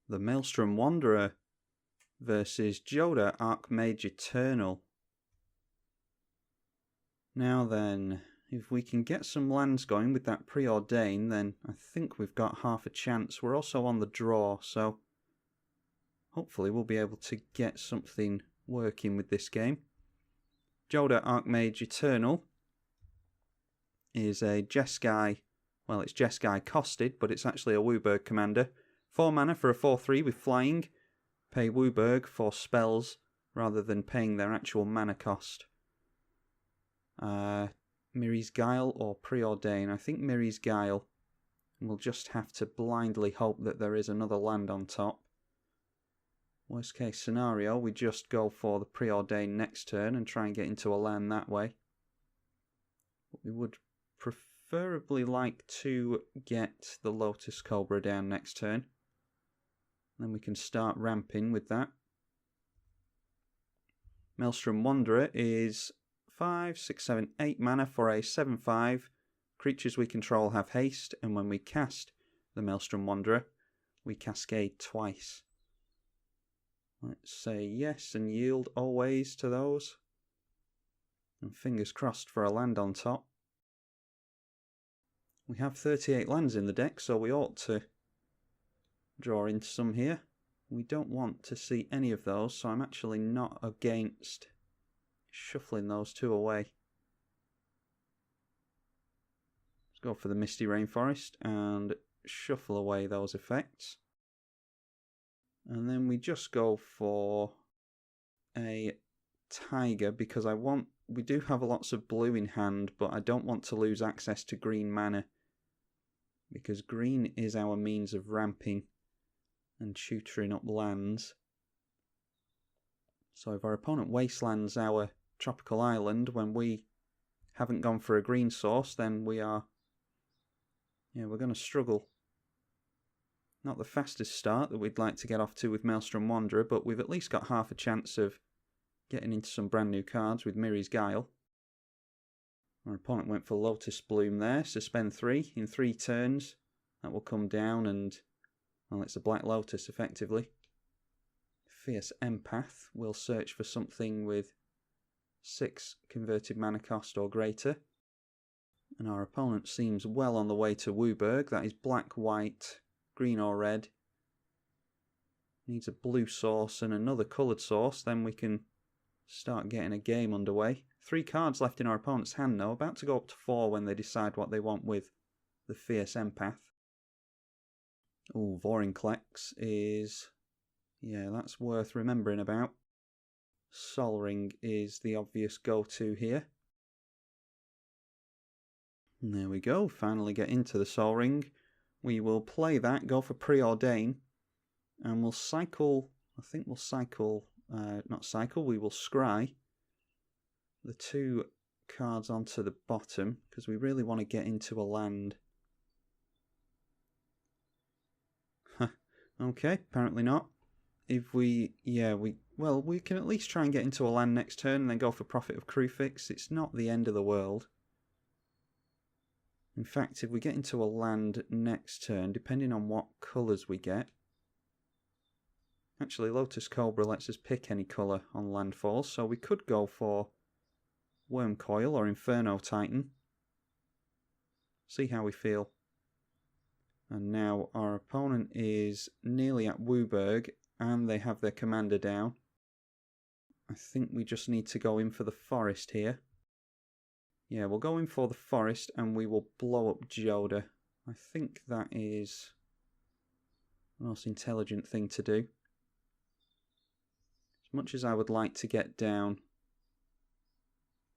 the Maelstrom Wanderer versus Jodah, Archmage Eternal. Now then, if we can get some lands going with that preordain, then I think we've got half a chance. We're also on the draw, so hopefully we'll be able to get something working with this game. Jodah Archmage Eternal is a Jeskai, well, it's Jeskai costed, but it's actually a Wooburg commander. 4 mana for a 4/3 with flying. Pay Wooburg for spells rather than paying their actual mana cost. Miri's Guile or Preordain? I think Miri's Guile. We'll just have to blindly hope that there is another land on top. Worst case scenario, we just go for the Preordain next turn and try and get into a land that way. But we would preferably like to get the Lotus Cobra down next turn. Then we can start ramping with that. Maelstrom Wanderer is 5, 6, 7, 8 mana for a 7/5. Creatures we control have haste, and when we cast the Maelstrom Wanderer, we cascade twice. Let's say yes and yield always to those. And fingers crossed for a land on top. We have 38 lands in the deck, so we ought to draw into some here. We don't want to see any of those, so I'm actually not against shuffling those 2 away. Let's go for the Misty Rainforest and shuffle away those effects. And then we just go for a Tiger because we do have lots of blue in hand, but I don't want to lose access to green mana because green is our means of ramping and tutoring up lands. So if our opponent wastelands our tropical island when we haven't gone for a green source, then we're going to struggle. Not the fastest start that we'd like to get off to with Maelstrom Wanderer, but we've at least got half a chance of getting into some brand new cards with Miri's Guile. Our opponent went for Lotus Bloom there, suspend 3 in 3 turns. That will come down and, well, it's a Black Lotus effectively. Fierce Empath will search for something with 6 converted mana cost or greater. And our opponent seems well on the way to Wooburg. That is black, white, green or red. Needs a blue source and another coloured source, then we can start getting a game underway. 3 cards left in our opponent's hand though, about to go up to 4 when they decide what they want with the Fierce Empath. Oh, Vorinclex is... yeah, that's worth remembering about. Sol Ring is the obvious go-to here. And there we go, finally get into the Sol Ring. We will play that, go for Preordain, and we'll cycle, we will scry the 2 cards onto the bottom, because we really want to get into a land. Okay, apparently not. If we can at least try and get into a land next turn and then go for Prophet of Kruphix. It's not the end of the world. In fact, if we get into a land next turn, depending on what colours we get... Actually, Lotus Cobra lets us pick any colour on landfalls, so we could go for Wormcoil or Inferno Titan. See how we feel. And now our opponent is nearly at Wooburg, and they have their commander down. I think we just need to go in for the forest here. Yeah, we'll go in for the forest and we will blow up Jodah. I think that is the most intelligent thing to do. As much as I would like to get down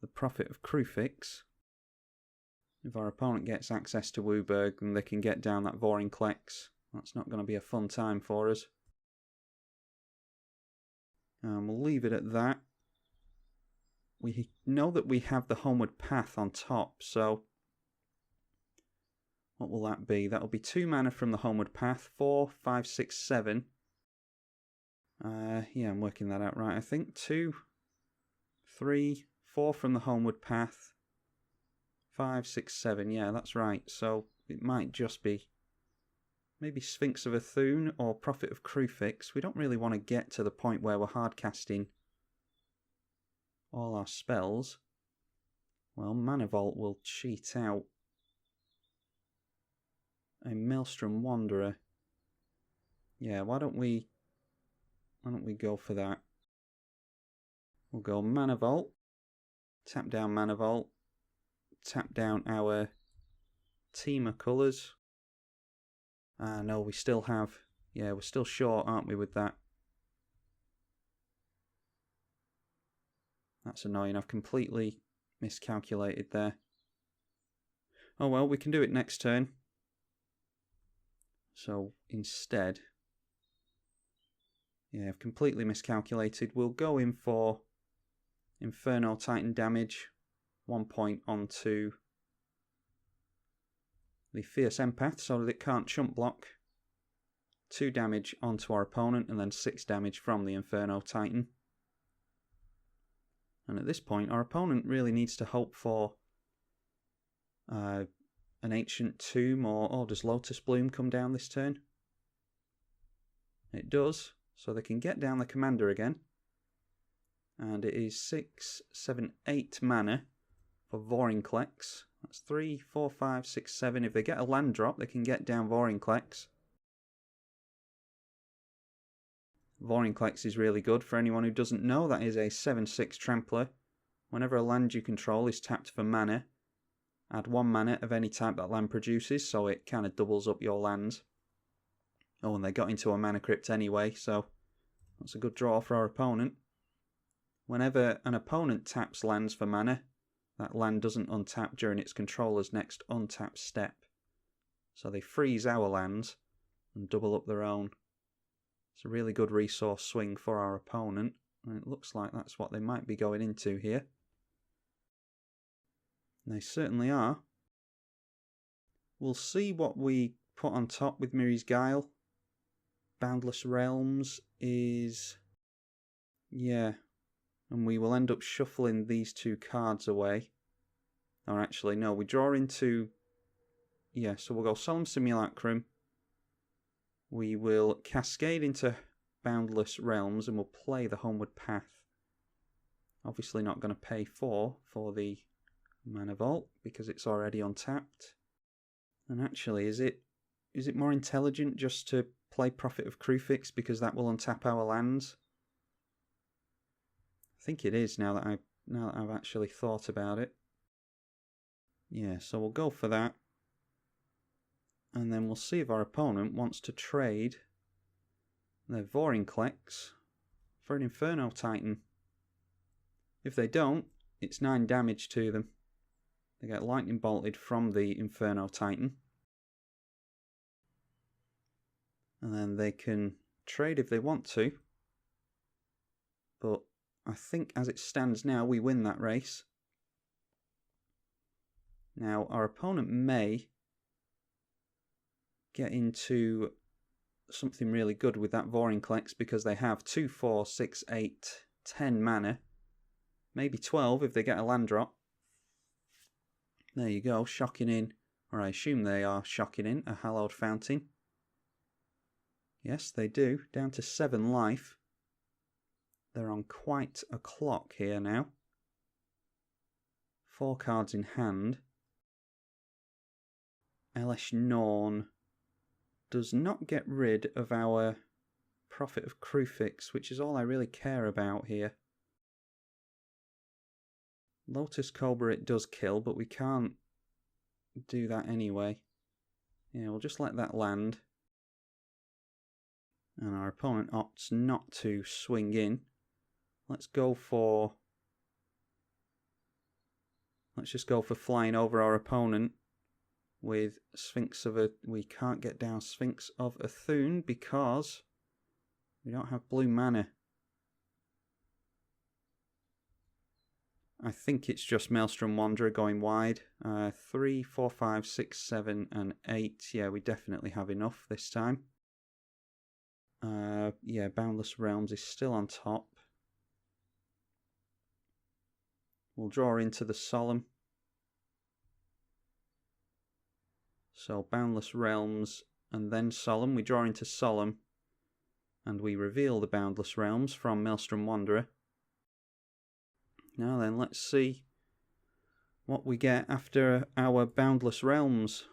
the Prophet of Kruphix, if our opponent gets access to Wooburg, then they can get down that Vorinclex. That's not going to be a fun time for us. We'll leave it at that. We know that we have the Homeward Path on top, so what will that be? That'll be 2 mana from the Homeward Path, 4, 5, 6, 7. Yeah, I'm working that out right, I think. 2, 3, 4 from the Homeward Path, 5, 6, 7. Yeah, that's right. So it might just be maybe Sphinx of Athun or Prophet of Krufix. We don't really want to get to the point where we're hard casting all our spells. Well, Mana Vault will cheat out a Maelstrom Wanderer. Yeah, why don't we go for that? We'll go Mana Vault, tap down Mana Vault, tap down our Teamer colours. No, we still have, yeah, we're still short, aren't we, with that? That's annoying, I've completely miscalculated there. Oh well, we can do it next turn. So instead, yeah, I've completely miscalculated. We'll go in for Inferno Titan damage, 1 point onto the Fierce Empath so that it can't chump block, 2 damage onto our opponent, and then 6 damage from the Inferno Titan. And at this point, our opponent really needs to hope for an Ancient Tomb, or does Lotus Bloom come down this turn? It does, so they can get down the commander again. And it is 6, 7, 8 mana for Vorinclex. That's 3, 4, 5, 6, 7. If they get a land drop, they can get down Vorinclex. Vorinclex is really good. For anyone who doesn't know, that is a 7/6 trampler. Whenever a land you control is tapped for mana, add 1 mana of any type that land produces, so it kind of doubles up your lands. Oh, and they got into a mana crypt anyway, so that's a good draw for our opponent. Whenever an opponent taps lands for mana, that land doesn't untap during its controller's next untap step. So they freeze our lands and double up their own. It's a really good resource swing for our opponent, and it looks like that's what they might be going into here. And they certainly are. We'll see what we put on top with Miri's Guile. Boundless Realms is... yeah. And we will end up shuffling these 2 cards away. Or actually, no, we draw into... yeah, so we'll go Solemn Simulacrum. We will cascade into Boundless Realms and we'll play the Homeward Path. Obviously not going to pay 4 for the Mana Vault because it's already untapped. And actually, is it more intelligent just to play Prophet of Krufix because that will untap our lands? I think it is now that I've actually thought about it. Yeah, so we'll go for that. And then we'll see if our opponent wants to trade their Vorinclex for an Inferno Titan. If they don't, it's 9 damage to them. They get lightning bolted from the Inferno Titan. And then they can trade if they want to. But I think as it stands now, we win that race. Now, our opponent may get into something really good with that Vorinclex because they have 2, 4, 6, 8, 10 mana. Maybe 12 if they get a land drop. There you go, shocking in, or I assume they are shocking in, a Hallowed Fountain. Yes, they do, down to 7 life. They're on quite a clock here now. 4 cards in hand. Elesh Norn does not get rid of our Prophet of Krufix, which is all I really care about here. Lotus Cobra it does kill, but we can't do that anyway. Yeah, we'll just let that land. And our opponent opts not to swing in. Let's just go for flying over our opponent with Sphinx of we can't get down Sphinx of Athun because we don't have blue mana. I think it's just Maelstrom Wanderer going wide. 3, 4, 5, 6, 7 and 8. Yeah, we definitely have enough this time. Yeah, Boundless Realms is still on top. We'll draw into the Solemn. So Boundless Realms and then Solemn. We draw into Solemn, and we reveal the Boundless Realms from Maelstrom Wanderer. Now then, let's see what we get after our Boundless Realms.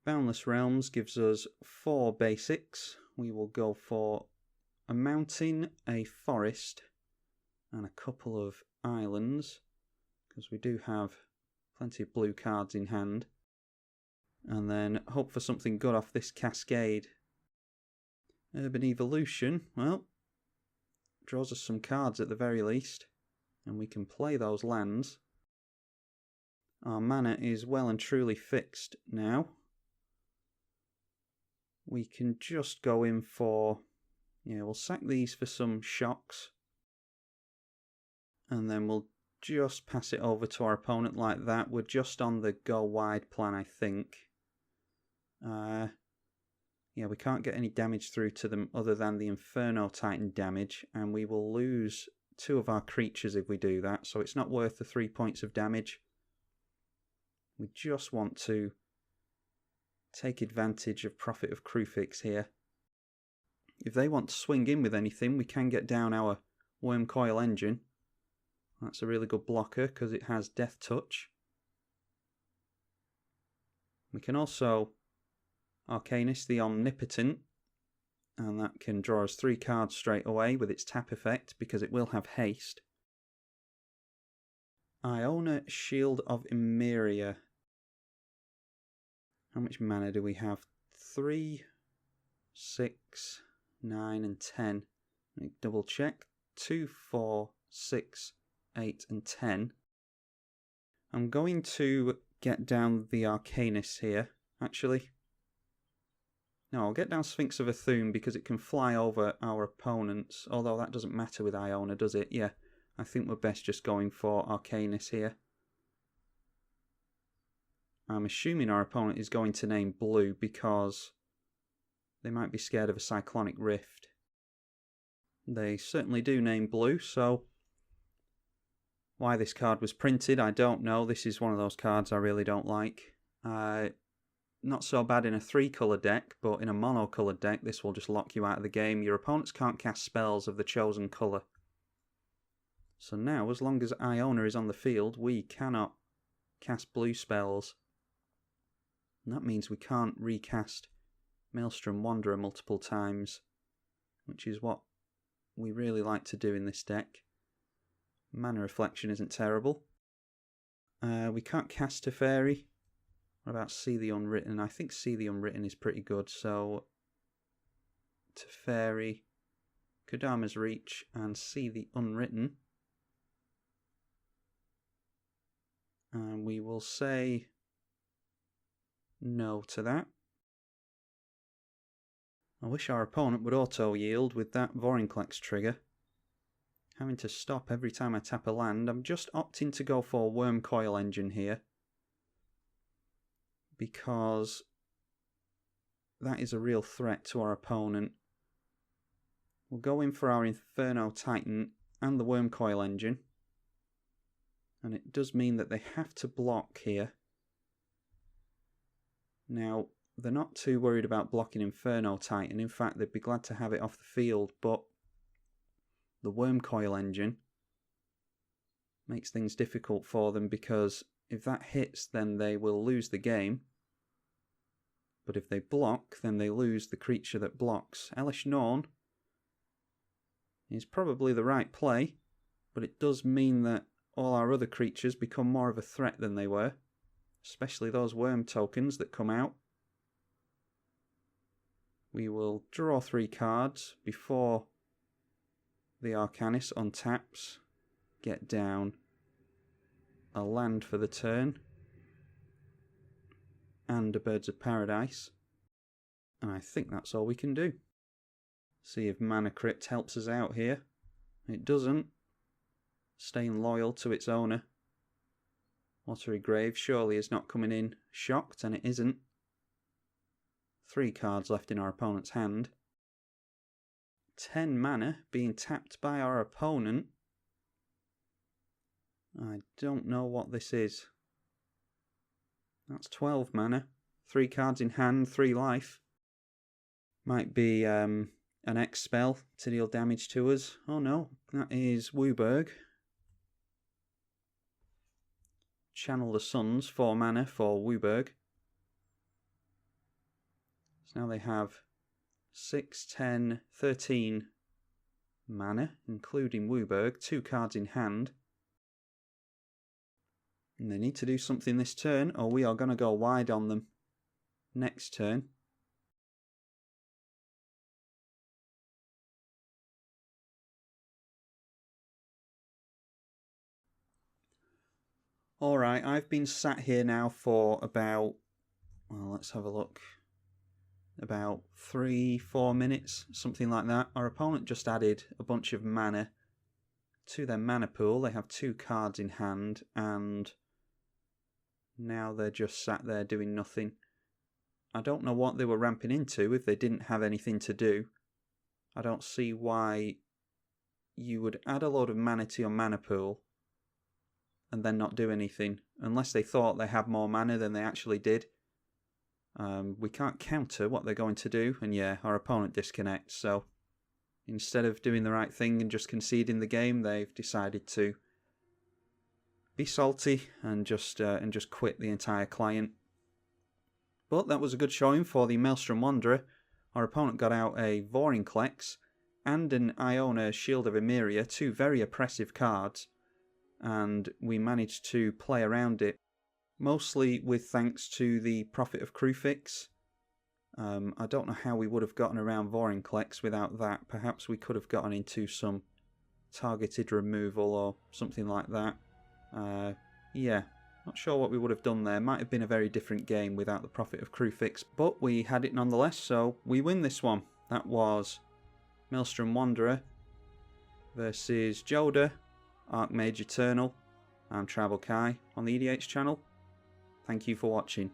Boundless Realms gives us 4 basics. We will go for a mountain, a forest, and a couple of islands, because we do have plenty of blue cards in hand. And then hope for something good off this cascade. Urban Evolution, well, draws us some cards at the very least, and we can play those lands. Our mana is well and truly fixed now. We can just go in for, we'll sack these for some shocks, and then we'll just pass it over to our opponent like that. We're just on the go wide plan, I think. We can't get any damage through to them other than the Inferno Titan damage, and we will lose 2 of our creatures if we do that, so it's not worth the 3 points of damage. We just want to take advantage of Prophet of Kruphix here. If they want to swing in with anything, we can get down our Wormcoil Engine. That's a really good blocker because it has Death Touch. We can also Arcanist the Omnipotent, and that can draw us 3 cards straight away with its tap effect because it will have haste. Iona Shield of Emeria. How much mana do we have? 3, 6, 9 and 10. Let me double check. 2, 4, 6, 8 and 10. I'm going to get down the Arcanist here, actually. No, I'll get down Sphinx of Athum because it can fly over our opponents, although that doesn't matter with Iona, does it? Yeah, I think we're best just going for Arcanist here. I'm assuming our opponent is going to name blue because they might be scared of a Cyclonic Rift. They certainly do name blue, so why this card was printed, I don't know. This is one of those cards I really don't like. Not so bad in a 3-colour deck, but in a mono-coloured deck, this will just lock you out of the game. Your opponents can't cast spells of the chosen colour. So now, as long as Iona is on the field, we cannot cast blue spells. And that means we can't recast Maelstrom Wanderer multiple times, which is what we really like to do in this deck. Mana Reflection isn't terrible. We can't cast Teferi. What about See the Unwritten? I think See the Unwritten is pretty good, so Teferi, Kodama's Reach, and See the Unwritten. And we will say no to that. I wish our opponent would auto-yield with that Vorinclex trigger. Having to stop every time I tap a land. I'm just opting to go for Wormcoil Engine here, because that is a real threat to our opponent. We'll go in for our Inferno Titan and the Wormcoil Engine, and it does mean that they have to block here. Now, they're not too worried about blocking Inferno Titan. In fact, they'd be glad to have it off the field, but the Wormcoil Engine makes things difficult for them, because if that hits, then they will lose the game. But if they block, then they lose the creature that blocks. Elesh Norn is probably the right play, but it does mean that all our other creatures become more of a threat than they were, especially those worm tokens that come out. We will draw 3 cards before the Arcanist untaps, get down a land for the turn, and a Birds of Paradise. And I think that's all we can do. See if Mana Crypt helps us out here. It doesn't. Staying loyal to its owner. Watery Grave surely is not coming in shocked, and it isn't. 3 cards left in our opponent's hand. 10 mana being tapped by our opponent. I don't know what this is. That's 12 mana. 3 cards in hand, 3 life. Might be an X spell to deal damage to us. Oh no, that is Wooburg. Channel the Suns, 4 mana for Wooburg. So now they have 6, 10, 13 mana, including Wooburg, 2 cards in hand. And they need to do something this turn, or we are going to go wide on them next turn. Alright, I've been sat here now for about, well, let's have a look, about 3-4 minutes, something like that. Our opponent just added a bunch of mana to their mana pool. They have 2 cards in hand, and now they're just sat there doing nothing. I don't know what they were ramping into if they didn't have anything to do. I don't see why you would add a load of mana to your mana pool and then not do anything, unless they thought they had more mana than they actually did. We can't counter what they're going to do, and yeah, our opponent disconnects, so instead of doing the right thing and just conceding the game, they've decided to be salty and just quit the entire client. But that was a good showing for the Maelstrom Wanderer. Our opponent got out a Vorinclex and an Iona Shield of Emeria, 2 very oppressive cards, and we managed to play around it, mostly with thanks to the Prophet of Kruphix. I don't know how we would have gotten around Vorinclex without that. Perhaps we could have gotten into some targeted removal or something like that. Yeah, not sure what we would have done there. Might have been a very different game without the Prophet of Kruphix, but we had it nonetheless, so we win this one. That was Maelstrom Wanderer versus Jodah, Archmage Eternal, and tribalkai on the EDH channel. Thank you for watching.